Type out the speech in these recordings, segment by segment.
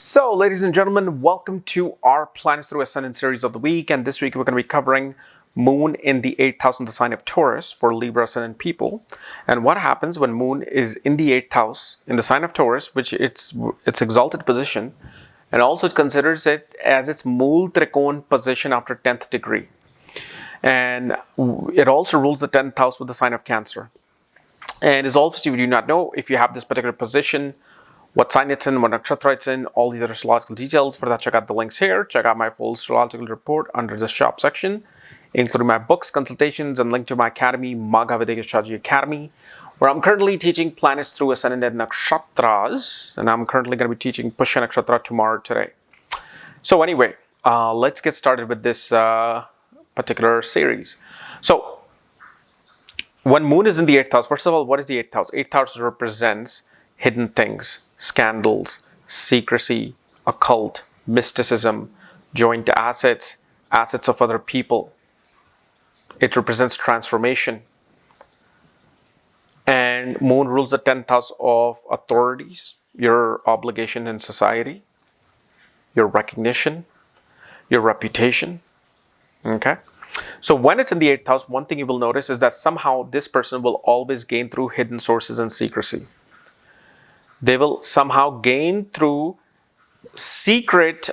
So, ladies and gentlemen, welcome to our Planets Through Ascendant series of the week. And this week we're going to be covering Moon in the 8th house in the sign of Taurus for Libra Ascendant people. And what happens when Moon is in the 8th house in the sign of Taurus, which its exalted position, and also it considers it as its Mool Trikon position after 10th degree. And it also rules the 10th house with the sign of Cancer. And as always, you do not know if you have this particular position, what sign it's in, what nakshatra it's in, all the other astrological details. For that, check out the links here. Check out my full astrological report under the shop section, including my books, consultations, and link to my academy, Magha Vedic Astrology Academy, where I'm currently teaching planets through ascendant and nakshatras. And I'm currently going to be teaching Pushya Nakshatra tomorrow today. So anyway, let's get started with this particular series. So, when Moon is in the 8th house, first of all, what is the 8th house? 8th house represents hidden things, scandals, secrecy, occult, mysticism, joint assets, assets of other people. It represents transformation. And Moon rules the 10th house of authorities, your obligation in society, your recognition, your reputation. Okay? So when it's in the 8th house, one thing you will notice is that somehow this person will always gain through hidden sources and secrecy. They will somehow gain through secret,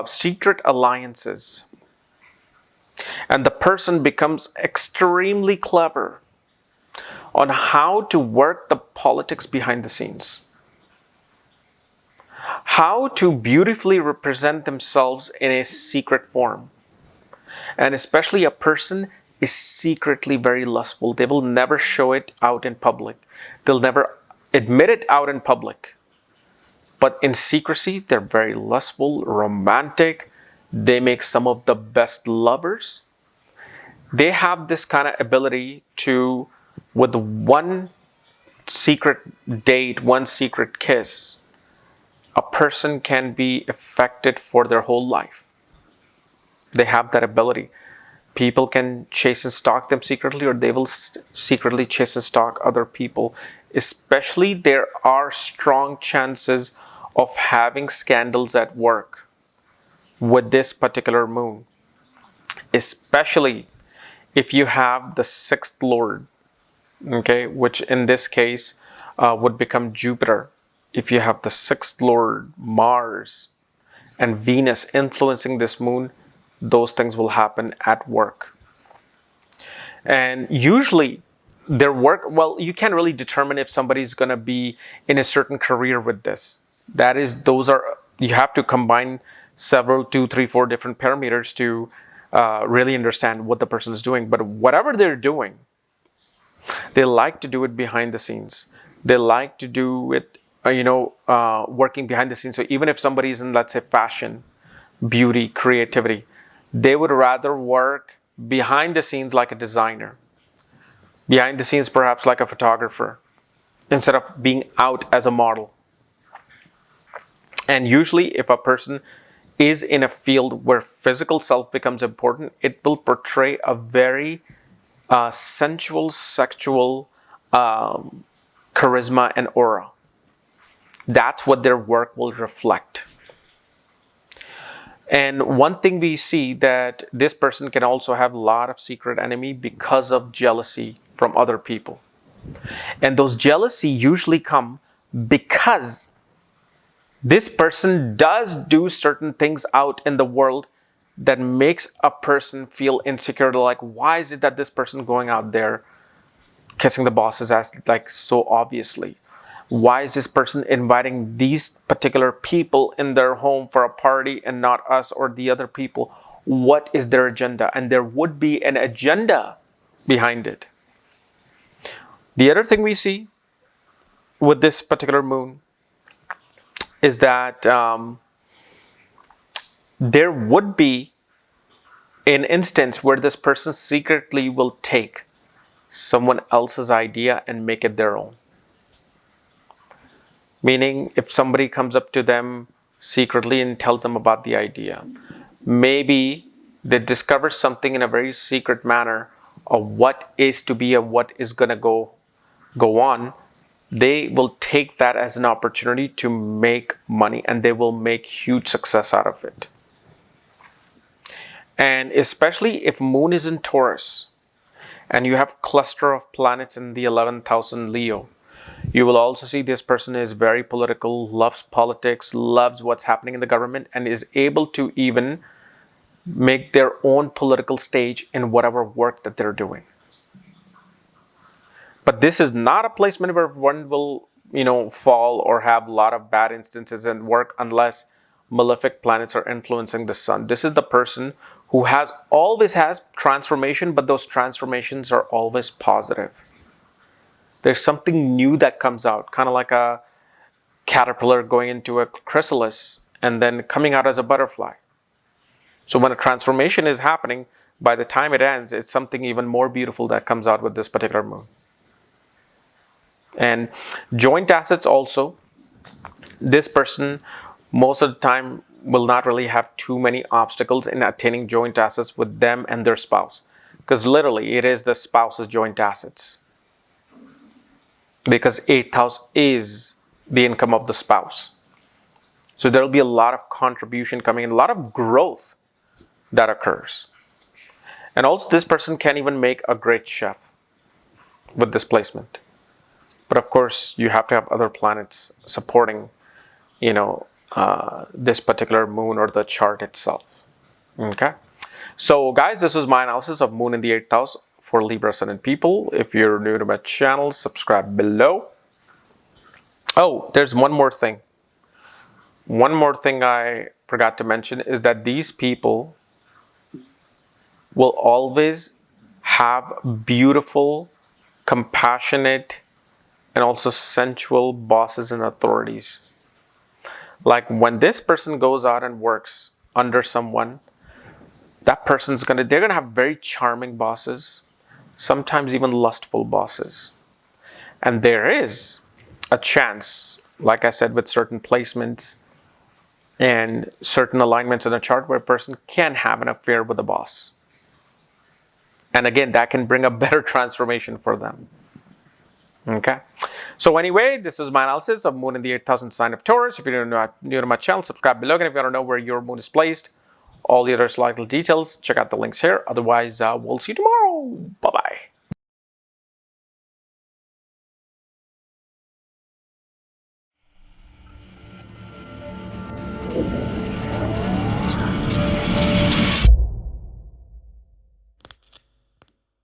secret alliances. And the person becomes extremely clever on how to work the politics behind the scenes. How to beautifully represent themselves in a secret form. And especially a person is secretly very lustful. They will never show it out in public. They'll never admit it out in public. But in secrecy, they're very lustful, romantic. They make some of the best lovers. They have this kind of ability to, with one secret date, one secret kiss, a person can be affected for their whole life. They have that ability. People can chase and stalk them secretly, or they will secretly chase and stalk other people. Especially, there are strong chances of having scandals at work with this particular moon. Especially if you have the 6th lord, okay, which in this case would become Jupiter. If you have the 6th lord, Mars, and Venus influencing this moon, those things will happen at work. And usually their work, well, you can't really determine if somebody's going to be in a certain career with this. You have to combine several, 2, 3, 4 different parameters to really understand what the person is doing. But whatever they're doing, they like to do it behind the scenes. They like to do it, working behind the scenes. So even if somebody's in, let's say, fashion, beauty, creativity, they would rather work behind the scenes like a designer, behind the scenes perhaps like a photographer, instead of being out as a model. And usually if a person is in a field where physical self becomes important, it will portray a very sensual, sexual charisma and aura. That's what their work will reflect. And one thing we see that this person can also have a lot of secret enemy because of jealousy from other people. And those jealousy usually come because this person does do certain things out in the world that makes a person feel insecure. Like, why is it that this person going out there kissing the boss's ass like so obviously? Why is this person inviting these particular people in their home for a party and not us or the other people? What is their agenda? And there would be an agenda behind it. The other thing we see with this particular moon is that there would be an instance where this person secretly will take someone else's idea and make it their own. Meaning, if somebody comes up to them secretly and tells them about the idea, maybe they discover something in a very secret manner of what is to be and what is going to go on, they will take that as an opportunity to make money, and they will make huge success out of it. And especially if Moon is in Taurus and you have cluster of planets in the 11th house in Leo, you will also see this person is very political, loves politics, loves what's happening in the government, and is able to even make their own political stage in whatever work that they're doing. But this is not a placement where one will, fall or have a lot of bad instances in work unless malefic planets are influencing the sun. This is the person who always has transformation, but those transformations are always positive. There's something new that comes out, kind of like a caterpillar going into a chrysalis and then coming out as a butterfly. So when a transformation is happening, by the time it ends, it's something even more beautiful that comes out with this particular moon. And joint assets also, this person most of the time will not really have too many obstacles in attaining joint assets with them and their spouse, because literally it is the spouse's joint assets, because 8th house is the income of the spouse. So there will be a lot of contribution coming in, a lot of growth that occurs. And also this person can even make a great chef with this placement. But of course, you have to have other planets supporting, this particular moon or the chart itself. Okay. So guys, this was my analysis of Moon in the 8th house for Libra ascendant people. If you're new to my channel, subscribe below. Oh, there's one more thing. One more thing I forgot to mention is that these people will always have beautiful, compassionate, and also sensual bosses and authorities. Like when this person goes out and works under someone, that person's they're gonna have very charming bosses, sometimes even lustful bosses. And there is a chance, like I said, with certain placements and certain alignments in a chart, where a person can have an affair with a boss. And again, that can bring a better transformation for them. Okay. So anyway, this is my analysis of Moon in the 8,000 sign of Taurus. If you're new to my channel, subscribe below. And if you want to know where your moon is placed, all the other astrological details, check out the links here. Otherwise, we'll see you tomorrow. Bye-bye.